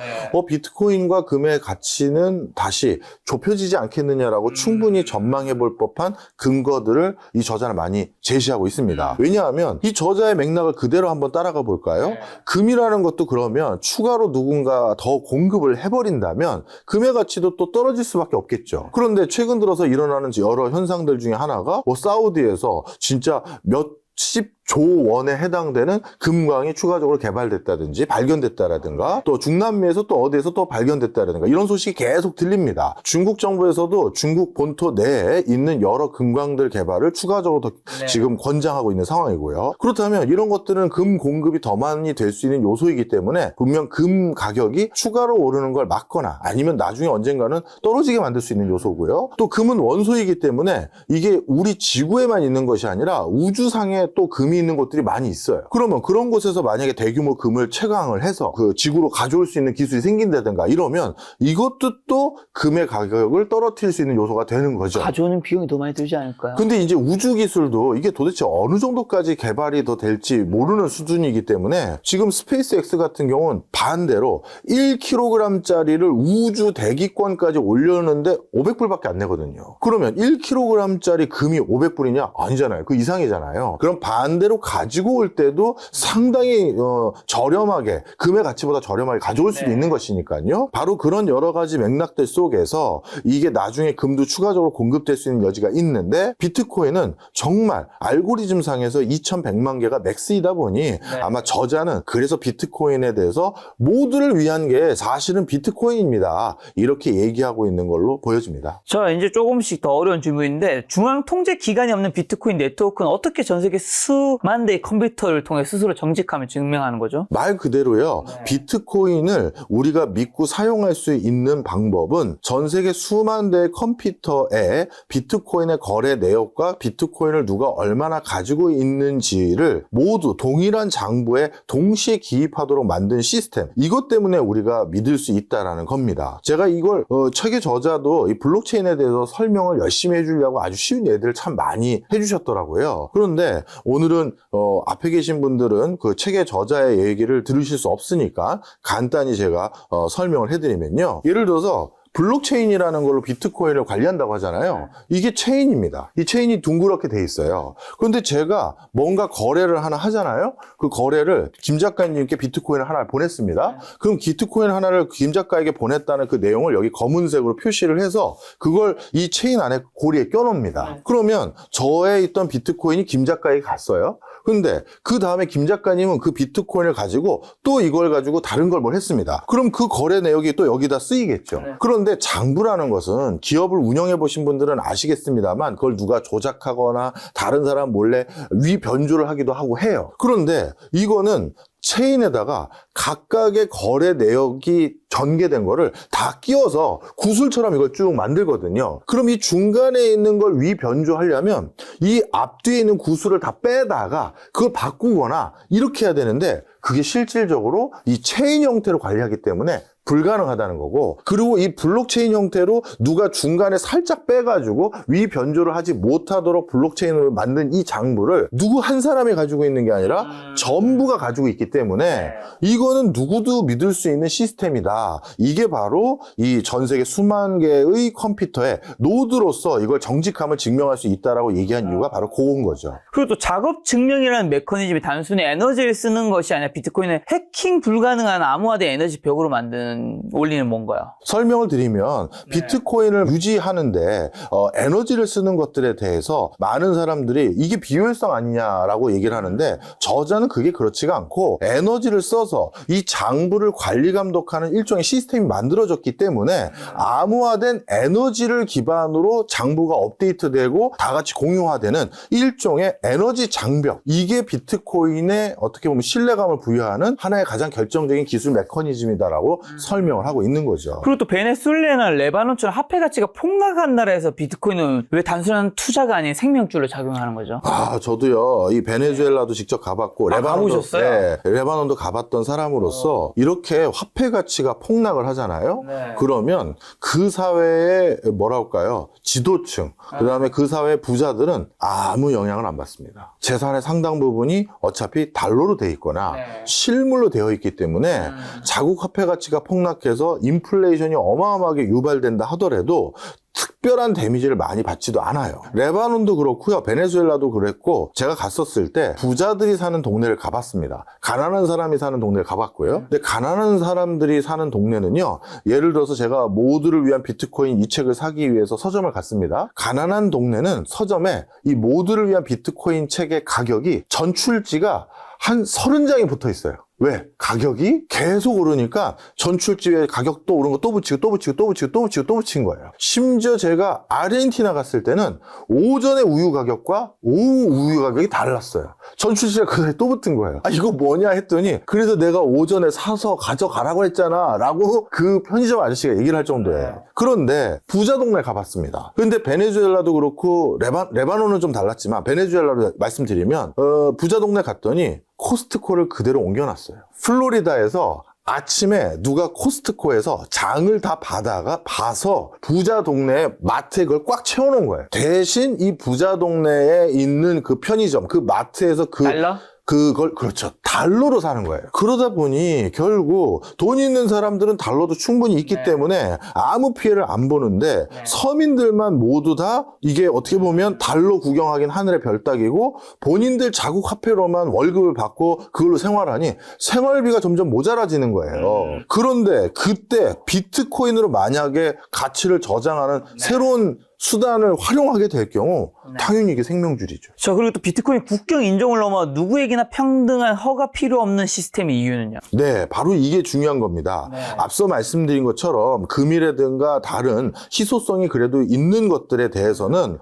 S1: 비트코인과 금의 가치는 다시 좁혀지지 않겠느냐라고 충분히 전망해 볼 법한 근거들을 이 저자는 많이 제시하고 있습니다. 왜냐하면 이 저자의 맥락을 그대로 한번 따라가 볼까요? 금이라는 것도 그러면 추가로 누군가 더 공급을 해버린다면 금의 가치도 또 떨어질 수밖에 없겠죠. 그런데 최근 들어서 일어나는 여러 현상들 중에 하나가 사우디에서 진짜 몇십 조원에 해당되는 금광이 추가적으로 개발됐다든지 발견됐다라든가 또 중남미에서 또 어디에서 또 발견됐다라든가 이런 소식이 계속 들립니다. 중국 정부에서도 중국 본토 내에 있는 여러 금광들 개발을 추가적으로 더 지금 권장하고 있는 상황이고요. 그렇다면 이런 것들은 금 공급이 더 많이 될 수 있는 요소이기 때문에 분명 금 가격이 추가로 오르는 걸 막거나 아니면 나중에 언젠가는 떨어지게 만들 수 있는 요소고요. 또 금은 원소이기 때문에 이게 우리 지구에만 있는 것이 아니라 우주상에 또 금이 있는 곳들이 많이 있어요. 그러면 그런 곳에서 만약에 대규모 금을 채광을 해서 그 지구로 가져올 수 있는 기술이 생긴다든가 이러면 이것도 또 금의 가격을 떨어뜨릴 수 있는 요소가 되는 거죠.
S2: 가져오는 비용이 더 많이 들지 않을까요?
S1: 근데 이제 우주 기술도 이게 도대체 어느 정도까지 개발이 더 될지 모르는 수준이기 때문에 지금 스페이스X 같은 경우는 반대로 1kg짜리를 우주 대기권까지 올렸는데 500불밖에 안 내거든요. 그러면 1kg짜리 금이 500불이냐? 아니잖아요. 그 이상이잖아요. 그럼 반대로 가지고 올 때도 상당히 저렴하게 금의 가치보다 저렴하게 가져올 수도 있는 것이니까요. 바로 그런 여러 가지 맥락들 속에서 이게 나중에 금도 추가적으로 공급될 수 있는 여지가 있는데 비트코인은 정말 알고리즘 상에서 2100만 개가 맥스이다 보니 아마 저자는 그래서 비트코인에 대해서 모두를 위한 게 사실은 비트코인입니다. 이렇게 얘기하고 있는 걸로 보여집니다.
S2: 자, 이제 조금씩 더 어려운 질문인데 중앙 통제 기관이 없는 비트코인 네트워크는 어떻게 전 세계 수만 대의 컴퓨터를 통해 스스로 정직함을 증명하는 거죠?
S1: 말 그대로요. 비트코인을 우리가 믿고 사용할 수 있는 방법은 전 세계 수만 대의 컴퓨터에 비트코인의 거래 내역과 비트코인을 누가 얼마나 가지고 있는지를 모두 동일한 장부에 동시에 기입하도록 만든 시스템. 이것 때문에 우리가 믿을 수 있다라는 겁니다. 제가 이걸 책의 저자도 이 블록체인에 대해서 설명을 열심히 해주려고 아주 쉬운 예들을 참 많이 해주셨더라고요. 그런데 오늘은 앞에 계신 분들은 그 책의 저자의 얘기를 들으실 수 없으니까 간단히 제가 설명을 해드리면요. 예를 들어서 블록체인이라는 걸로 비트코인을 관리한다고 하잖아요. 이게 체인입니다. 이 체인이 둥그렇게 돼 있어요. 그런데 제가 뭔가 거래를 하나 하잖아요. 그 거래를 김 작가님께 비트코인을 하나 보냈습니다. 그럼 비트코인 하나를 김 작가에게 보냈다는 그 내용을 여기 검은색으로 표시를 해서 그걸 이 체인 안에 고리에 껴놓습니다. 그러면 저에 있던 비트코인이 김 작가에게 갔어요. 근데 그 다음에 김 작가님은 그 비트코인을 가지고 또 이걸 가지고 다른 걸 뭘 했습니다. 그럼 그 거래 내역이 또 여기다 쓰이겠죠. 그런데 장부라는 것은 기업을 운영해 보신 분들은 아시겠습니다만 그걸 누가 조작하거나 다른 사람 몰래 위변조를 하기도 하고 해요. 그런데 이거는 체인에다가 각각의 거래 내역이 전개된 거를 다 끼워서 구슬처럼 이걸 쭉 만들거든요. 그럼 이 중간에 있는 걸 위변조하려면 이 앞뒤에 있는 구슬을 다 빼다가 그걸 바꾸거나 이렇게 해야 되는데 그게 실질적으로 이 체인 형태로 관리하기 때문에 불가능하다는 거고, 그리고 이 블록체인 형태로 누가 중간에 살짝 빼가지고 위 변조를 하지 못하도록 블록체인으로 만든 이 장부를 누구 한 사람이 가지고 있는 게 아니라 전부가 가지고 있기 때문에 이거는 누구도 믿을 수 있는 시스템이다. 이게 바로 이 전 세계 수만 개의 컴퓨터의 노드로서 이걸 정직함을 증명할 수 있다라고 얘기한 이유가 바로 그건 거죠.
S2: 그리고 또 작업 증명이라는 메커니즘이 단순히 에너지를 쓰는 것이 아니라 비트코인을 해킹 불가능한 암호화된 에너지 벽으로 만드는 원리는 뭔가요?
S1: 설명을 드리면 비트코인을 유지하는데 에너지를 쓰는 것들에 대해서 많은 사람들이 이게 비효율성 아니냐라고 얘기를 하는데 저자는 그게 그렇지가 않고 에너지를 써서 이 장부를 관리 감독하는 일종의 시스템이 만들어졌기 때문에 암호화된 에너지를 기반으로 장부가 업데이트되고 다 같이 공유화되는 일종의 에너지 장벽, 이게 비트코인에 어떻게 보면 신뢰감을 부여하는 하나의 가장 결정적인 기술 메커니즘이다라고 설명을 하고 있는 거죠.
S2: 그리고 또 베네수엘라나 레바논처럼 화폐 가치가 폭락한 나라에서 비트코인은 왜 단순한 투자가 아닌 생명줄로 작용하는 거죠?
S1: 저도요. 이 베네수엘라도 직접 가봤고 레바논도,
S2: 가보셨어요?
S1: 네, 레바논도 가봤던 사람으로서 이렇게 화폐 가치가 폭락을 하잖아요. 그러면 그 사회의 뭐랄까요? 지도층, 그다음에 그 사회 부자들은 아무 영향을 안 받습니다. 재산의 상당 부분이 어차피 달러로 돼 있거나 실물로 되어 있기 때문에 자국 화폐 가치가 폭락해서 인플레이션이 어마어마하게 유발된다 하더라도 특별한 데미지를 많이 받지도 않아요. 레바논도 그렇고요. 베네수엘라도 그랬고 제가 갔었을 때 부자들이 사는 동네를 가봤습니다. 가난한 사람이 사는 동네를 가봤고요. 근데 가난한 사람들이 사는 동네는요. 예를 들어서 제가 모두를 위한 비트코인 이 책을 사기 위해서 서점을 갔습니다. 가난한 동네는 서점에 이 모두를 위한 비트코인 책의 가격이 전출지가 한 30장이 붙어 있어요. 왜? 가격이 계속 오르니까 전출지에 가격도 오른 거 또 붙이고 또 붙이고 또 붙이고 또 붙이고 또 붙인 거예요. 심지어 제가 아르헨티나 갔을 때는 오전의 우유 가격과 오후 우유 가격이 달랐어요. 전출지가 그 사이에 또 붙은 거예요. 아 이거 뭐냐 했더니 그래서 내가 오전에 사서 가져가라고 했잖아 라고 그 편의점 아저씨가 얘기를 할 정도예요. 그런데 부자 동네 가봤습니다. 근데 베네수엘라도 그렇고 레바논은 좀 달랐지만 베네수엘라로 말씀드리면 부자 동네 갔더니 코스트코를 그대로 옮겨놨어요. 플로리다에서 아침에 누가 코스트코에서 장을 다 봐서 부자 동네에 마트에 그걸 꽉 채워놓은 거예요. 대신 이 부자 동네에 있는 그 편의점, 그 마트에서
S2: 달러?
S1: 그걸 그렇죠. 달러로 사는 거예요. 그러다 보니 결국 돈 있는 사람들은 달러도 충분히 있기
S2: 네.
S1: 때문에 아무 피해를 안 보는데
S2: 네.
S1: 서민들만 모두 다 이게 어떻게 보면 달러 구경하긴 하늘의 별 따기고 본인들 자국 화폐로만 월급을 받고 그걸로 생활하니 생활비가 점점 모자라지는 거예요. 그런데 그때 비트코인으로 만약에 가치를 저장하는 새로운 수단을 활용하게 될 경우 당연히 이게 생명줄이죠.
S2: 자, 그리고 또 비트코인 국경 인정을 넘어 누구에게나 평등한 허가 필요 없는 시스템의 이유는요?
S1: 네, 바로 이게 중요한 겁니다.
S2: 네.
S1: 앞서 말씀드린 것처럼 금이라든가 다른 희소성이 그래도 있는 것들에 대해서는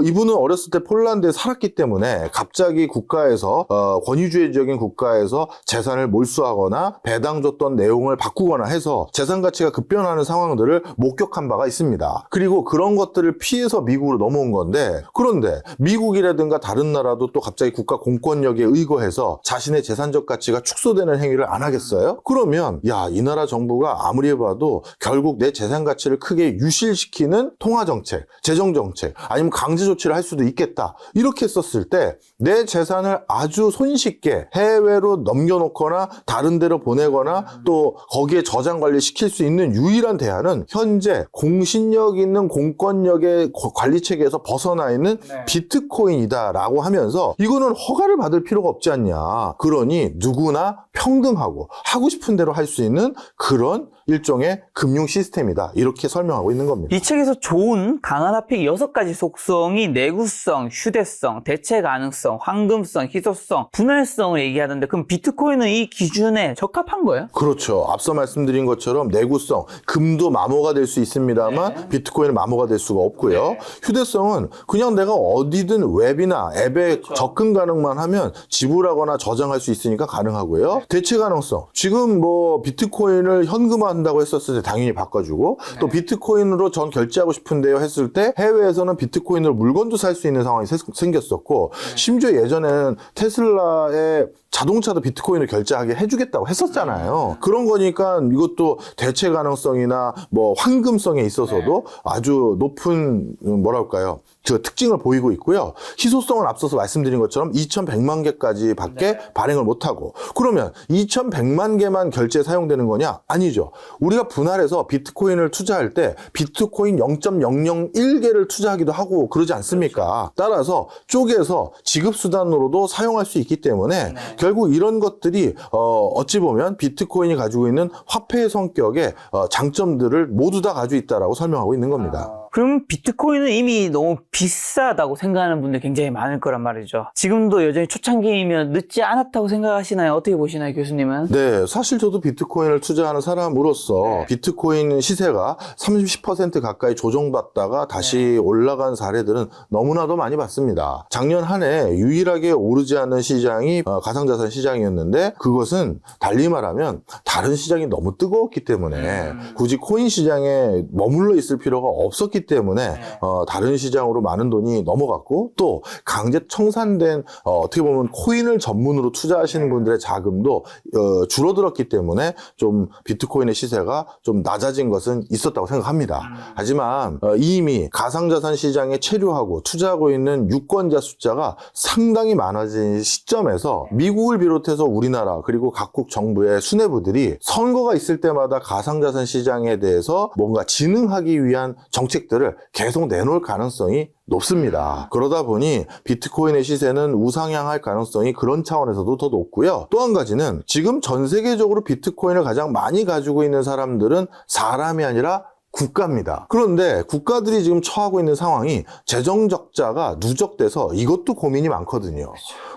S1: 이분은 어렸을 때 폴란드에 살았기 때문에 갑자기 국가에서 권위주의적인 국가에서 재산을 몰수하거나 배당 줬던 내용을 바꾸거나 해서 재산 가치가 급변하는 상황들을 목격한 바가 있습니다. 그리고 그런 것들을 피해서 미국으로 넘어온 건데 그런데 미국이라든가 다른 나라도 또 갑자기 국가 공권력에 의거해서 자신의 재산적 가치가 축소되는 행위를 안 하겠어요? 그러면 야, 이 나라 정부가 아무리 봐도 결국 내 재산 가치를 크게 유실시키는 통화정책, 재정정책 아니면 강제 조치를 할 수도 있겠다. 이렇게 했었을 때 내 재산을 아주 손쉽게 해외로 넘겨놓거나 다른 데로 보내거나 또 거기에 저장 관리시킬 수 있는 유일한 대안은 현재 공신력 있는 공권력의 관리체계에서 벗어나 있는 비트코인이다라고 하면서 이거는 허가를 받을 필요가 없지 않냐. 그러니 누구나 평등하고 하고 싶은 대로 할 수 있는 그런 일종의 금융 시스템이다. 이렇게 설명하고 있는 겁니다.
S2: 이 책에서 좋은 강한 화폐 6가지 속성이 내구성, 휴대성, 대체 가능성, 황금성, 희소성, 분할성을 얘기하던데 그럼 비트코인은 이 기준에 적합한 거예요?
S1: 그렇죠. 앞서 말씀드린 것처럼 내구성, 금도 마모가 될 수 있습니다만 비트코인은 마모가 될 수가 없고요. 휴대성은 그냥 내가 어디든 웹이나 앱에 접근 가능만 하면 지불하거나 저장할 수 있으니까 가능하고요. 대체 가능성, 지금 뭐 비트코인을 현금화한다고 했었을 때 당연히 바꿔주고 또 비트코인으로 전 결제하고 싶은데요 했을 때 해외에서는 비트코인으로 물건도 살 수 있는 상황이 생겼었고 심지어 예전에는 테슬라의 자동차도 비트코인을 결제하게 해주겠다고 했었잖아요. 그런 거니까 이것도 대체 가능성이나 뭐 황금성에 있어서도 아주 높은 뭐랄까요? 그 특징을 보이고 있고요. 희소성은 앞서서 말씀드린 것처럼 2100만 개까지 밖에 발행을 못하고 그러면 2100만 개만 결제에 사용되는 거냐? 아니죠. 우리가 분할해서 비트코인을 투자할 때 비트코인 0.001개를 투자하기도 하고 그러지 않습니까? 따라서 쪼개서 지급수단으로도 사용할 수 있기 때문에 결국 이런 것들이 어찌 보면 비트코인이 가지고 있는 화폐의 성격의 장점들을 모두 다 가지고 있다라고 설명하고 있는 겁니다.
S2: 그럼 비트코인은 이미 너무 비싸다고 생각하는 분들 굉장히 많을 거란 말이죠. 지금도 여전히 초창기이면 늦지 않았다고 생각하시나요? 어떻게 보시나요, 교수님은?
S1: 네, 사실 저도 비트코인을 투자하는 사람으로서 비트코인 시세가 30% 가까이 조정받다가 다시 올라간 사례들은 너무나도 많이 봤습니다. 작년 한 해 유일하게 오르지 않는 시장이 가상자산 시장이었는데 그것은 달리 말하면 다른 시장이 너무 뜨거웠기 때문에 굳이 코인 시장에 머물러 있을 필요가 없었기 했기 때문에 다른 시장으로 많은 돈이 넘어갔고 또 강제 청산된 어떻게 보면 코인을 전문으로 투자하시는 분들의 자금도 줄어들었기 때문에 좀 비트코인의 시세가 좀 낮아진 것은 있었다고 생각합니다. 하지만 이미 가상자산 시장에 체류하고 투자하고 있는 유권자 숫자가 상당히 많아진 시점에서 미국을 비롯해서 우리나라 그리고 각국 정부의 수뇌부들이 선거가 있을 때마다 가상자산 시장에 대해서 뭔가 진흥하기 위한 정책들을 계속 내놓을 가능성이 높습니다. 그러다 보니 비트코인의 시세는 우상향할 가능성이 그런 차원에서도 더 높고요. 또 한 가지는 지금 전 세계적으로 비트코인을 가장 많이 가지고 있는 사람들은 사람이 아니라 국가입니다. 그런데 국가들이 지금 처하고 있는 상황이 재정 적자가 누적돼서 이것도 고민이 많거든요.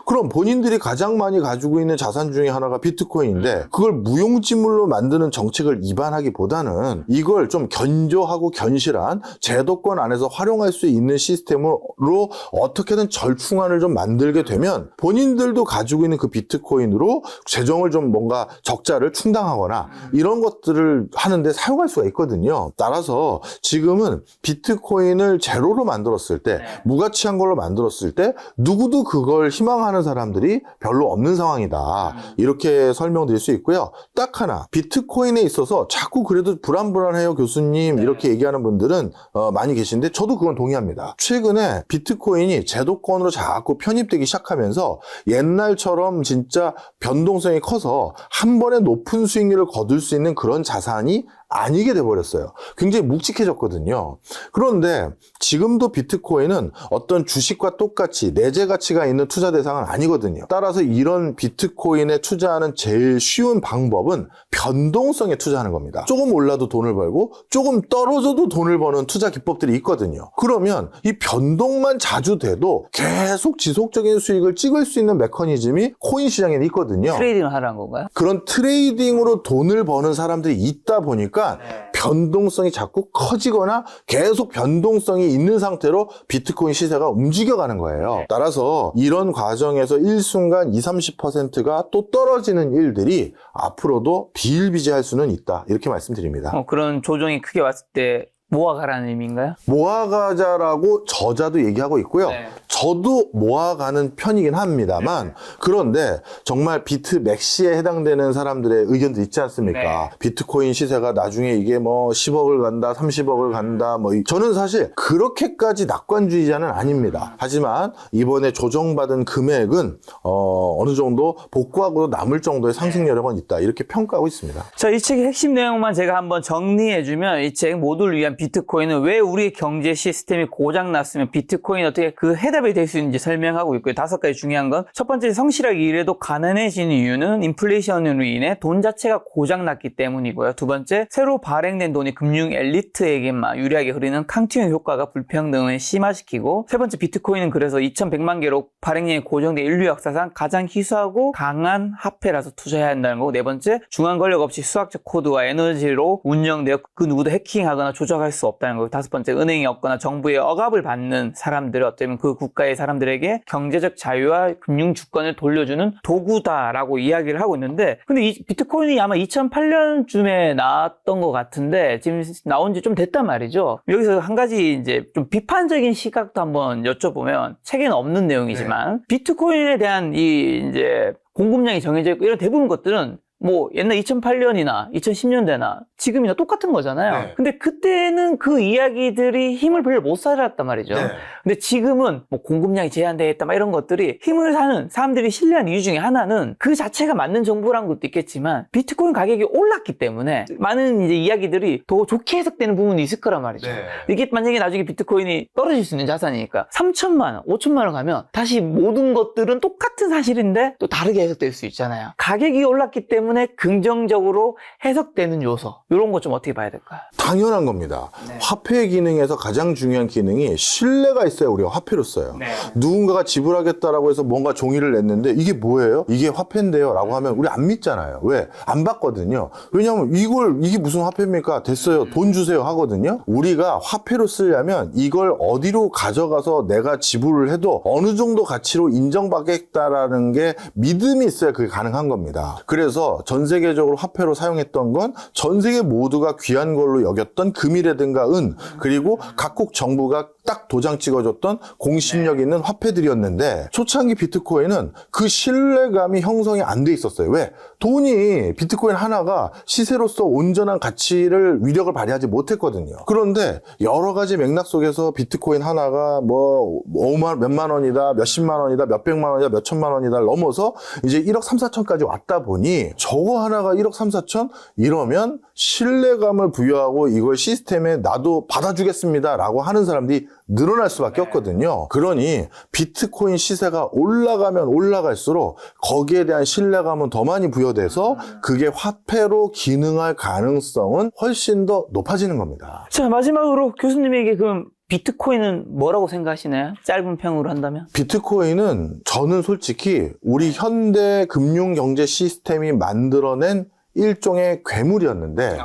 S1: 그럼 본인들이 가장 많이 가지고 있는 자산 중에 하나가 비트코인인데 그걸 무용지물로 만드는 정책을 입안하기보다는 이걸 좀 견조하고 견실한 제도권 안에서 활용할 수 있는 시스템으로 어떻게든 절충안을 좀 만들게 되면 본인들도 가지고 있는 그 비트코인으로 재정을 좀 뭔가 적자를 충당하거나 이런 것들을 하는데 사용할 수가 있거든요. 따라서 지금은 비트코인을 제로로 만들었을 때 무가치한 걸로 만들었을 때 누구도 그걸 희망하는 사람들이 별로 없는 상황이다. 이렇게 설명드릴 수 있고요. 딱 하나 비트코인에 있어서 자꾸 그래도 불안불안해요 교수님 이렇게 얘기하는 분들은 많이 계신데 저도 그건 동의합니다. 최근에 비트코인이 제도권으로 자꾸 편입되기 시작하면서 옛날처럼 진짜 변동성이 커서 한 번에 높은 수익률을 거둘 수 있는 그런 자산이 아니게 돼버렸어요. 굉장히 묵직해졌거든요. 그런데 지금도 비트코인은 어떤 주식과 똑같이 내재 가치가 있는 투자 대상은 아니거든요. 따라서 이런 비트코인에 투자하는 제일 쉬운 방법은 변동성에 투자하는 겁니다. 조금 올라도 돈을 벌고 조금 떨어져도 돈을 버는 투자 기법들이 있거든요. 그러면 이 변동만 자주 돼도 계속 지속적인 수익을 찍을 수 있는 메커니즘이 코인 시장에 있거든요.
S2: 트레이딩을 하라는 건가요?
S1: 그런 트레이딩으로 돈을 버는 사람들이 있다 보니까 변동성이 자꾸 커지거나 계속 변동성이 있는 상태로 비트코인 시세가 움직여가는 거예요. 따라서 이런 과정에서 일순간 20-30%가 또 떨어지는 일들이 앞으로도 비일비재할 수는 있다. 이렇게 말씀드립니다.
S2: 그런 조정이 크게 왔을 때 모아가라는 의미인가요?
S1: 모아가자라고 저자도 얘기하고 있고요. 저도 모아가는 편이긴 합니다만 그런데 정말 비트 맥시에 해당되는 사람들의 의견도 있지 않습니까? 비트코인 시세가 나중에 이게 뭐 10억을 간다, 30억을 간다, 뭐 저는 사실 그렇게까지 낙관주의자는 아닙니다. 하지만 이번에 조정받은 금액은 어느 정도 복구하고도 남을 정도의 상승 여력은 있다. 이렇게 평가하고 있습니다.
S2: 자, 이 책의 핵심 내용만 제가 한번 정리해주면 이 책 모두를 위한 비트코인은 왜 우리의 경제 시스템이 고장났으면 비트코인이 어떻게 그 해답이 될 수 있는지 설명하고 있고요. 5가지 중요한 건 첫 번째 성실하게 일해도 가난해지는 이유는 인플레이션으로 인해 돈 자체가 고장났기 때문이고요. 두 번째 새로 발행된 돈이 금융 엘리트에게만 유리하게 흐르는 캉팅의 효과가 불평등을 심화시키고 세 번째 비트코인은 그래서 2100만 개로 발행량이 고정된 인류 역사상 가장 희소하고 강한 화폐라서 투자해야 한다는 거고 네 번째 중앙 권력 없이 수학적 코드와 에너지로 운영되어 그 누구도 해킹하거나 조작할 수 없다는 거고 다섯 번째 은행이 없거나 정부의 억압을 받는 사람들을 어쩌면 그 국가의 사람들에게 경제적 자유와 금융 주권을 돌려주는 도구다라고 이야기를 하고 있는데 근데 이 비트코인이 아마 2008년쯤에 나왔던 것 같은데 지금 나온 지 좀 됐단 말이죠. 여기서 한 가지 이제 좀 비판적인 시각도 한번 여쭤보면 책에는 없는 내용이지만 비트코인에 대한 이 이제 공급량이 정해져 있고 이런 대부분 것들은 뭐 옛날 2008년이나 2010년대나 지금이나 똑같은 거잖아요. 근데 그때는 그 이야기들이 힘을 별로 못 살았단 말이죠. 근데 지금은 뭐 공급량이 제한되어 있다 막 이런 것들이 힘을 사는 사람들이 신뢰하는 이유 중에 하나는 그 자체가 맞는 정보라는 것도 있겠지만 비트코인 가격이 올랐기 때문에 많은 이제 이야기들이 더 좋게 해석되는 부분이 있을 거란 말이죠. 이게 만약에 나중에 비트코인이 떨어질 수 있는 자산이니까 3천만 원, 5천만 원 가면 다시 모든 것들은 똑같은 사실인데 또 다르게 해석될 수 있잖아요. 가격이 올랐기 때문에 긍정적으로 해석되는 요소 이런 거 좀 어떻게 봐야 될까요?
S1: 당연한 겁니다. 화폐 기능에서 가장 중요한 기능이 신뢰가 있어야 우리가 화폐로 써요. 누군가가 지불하겠다라고 해서 뭔가 종이를 냈는데 이게 뭐예요? 이게 화폐인데요 라고 하면 우리 안 믿잖아요. 왜? 안 받거든요. 왜냐하면 이게 무슨 화폐입니까? 됐어요. 돈 주세요 하거든요. 우리가 화폐로 쓰려면 이걸 어디로 가져가서 내가 지불을 해도 어느 정도 가치로 인정받겠다라는 게 믿음이 있어야 그게 가능한 겁니다. 그래서 앞서 전 세계적으로 화폐로 사용했던 건 전 세계 모두가 귀한 걸로 여겼던 금이라든가 은, 그리고 각국 정부가 딱 도장 찍어줬던 공신력 있는 화폐들이었는데, 초창기 비트코인은 그 신뢰감이 형성이 안 돼 있었어요. 왜? 돈이, 비트코인 하나가 시세로서 온전한 가치를, 위력을 발휘하지 못했거든요. 그런데 여러 가지 맥락 속에서 비트코인 하나가 뭐 몇만 원이다, 몇십만 원이다, 몇백만 원이다, 몇천만 원이다 넘어서 이제 1억 3, 4천까지 왔다 보니, 저거 하나가 1억 3, 4천? 이러면 신뢰감을 부여하고 이걸 시스템에 나도 받아주겠습니다 라고 하는 사람들이 늘어날 수밖에 없거든요. 그러니 비트코인 시세가 올라가면 올라갈수록 거기에 대한 신뢰감은 더 많이 부여돼서 그게 화폐로 기능할 가능성은 훨씬 더 높아지는 겁니다.
S2: 자, 마지막으로 교수님에게 그럼 비트코인은 뭐라고 생각하시나요? 짧은 평으로 한다면?
S1: 비트코인은 저는 솔직히 우리 현대 금융 경제 시스템이 만들어낸 일종의 괴물이었는데,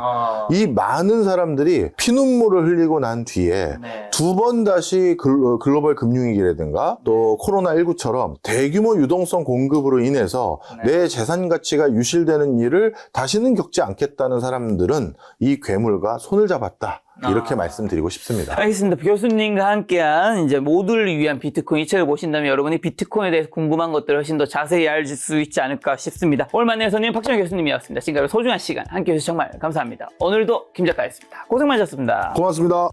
S1: 이 많은 사람들이 피눈물을 흘리고 난 뒤에 두 번 다시 글로벌 금융위기라든가 또 코로나19처럼 대규모 유동성 공급으로 인해서 내 재산 가치가 유실되는 일을 다시는 겪지 않겠다는 사람들은 이 괴물과 손을 잡았다, 이렇게 말씀드리고 싶습니다.
S2: 알겠습니다. 교수님과 함께한 이제 모두를 위한 비트코인 이 책을 보신다면 여러분이 비트코인에 대해서 궁금한 것들을 훨씬 더 자세히 알 수 있지 않을까 싶습니다. 오늘 만난 선생님 박정희 교수님이었습니다. 지금까지 소중한 시간 함께 해주셔서 정말 감사합니다. 오늘도 김 작가였습니다. 고생 많으셨습니다.
S1: 고맙습니다.